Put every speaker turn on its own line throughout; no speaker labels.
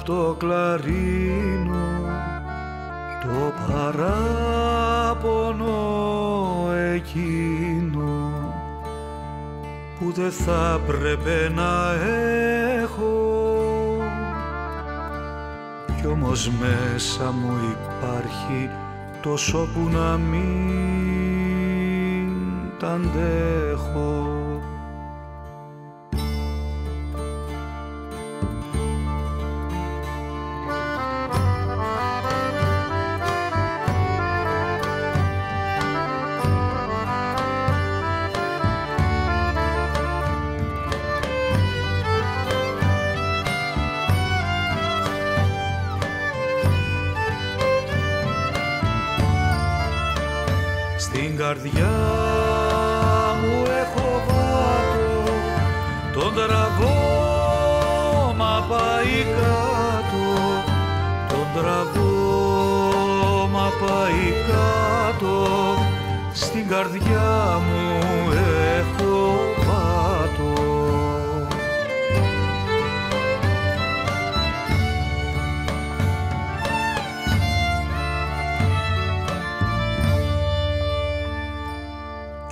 απ' το κλαρίνο το παράπονο εκείνο που δεν θα πρέπει να έχω, κι όμως μέσα μου υπάρχει τόσο που να μην τ' αντέχω. Στην καρδιά μου έχω βάτο, τον τραβώ μα πάει κάτω, τον τραβώ μα πάει κάτω. Στην καρδιά μου έχω βάτο.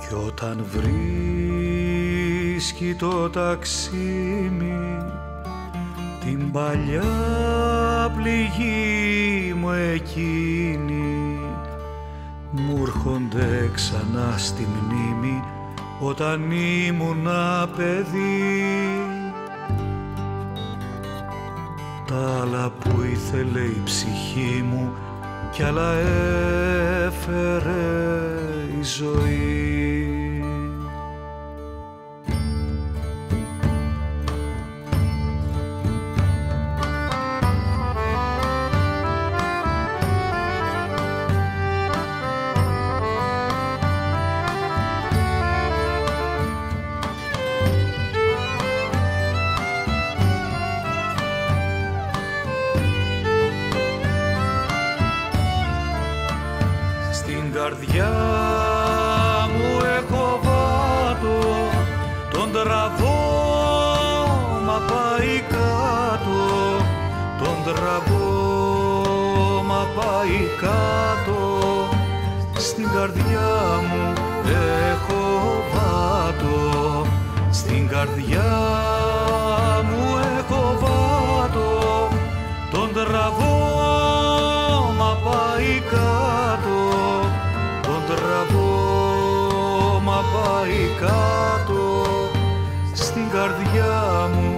Κι όταν βρίσκει το ταξίμι την παλιά πληγή μου εκείνη, μου έρχονται ξανά στη μνήμη όταν ήμουνα παιδί. Τα άλλα που ήθελε η ψυχή μου κι άλλα έφερε η ζωή. Στην καρδιά μου έχω βάτο, τον τραβώ μα πάει κάτω, τον τραβώ μα πάει κάτω. Στην καρδιά μου έχω βάτο, στην καρδιά μου έχω βάτο, τον τραβώ μα πάει κάτω, τον τραβώ μα πάει κάτω. Στην καρδιά μου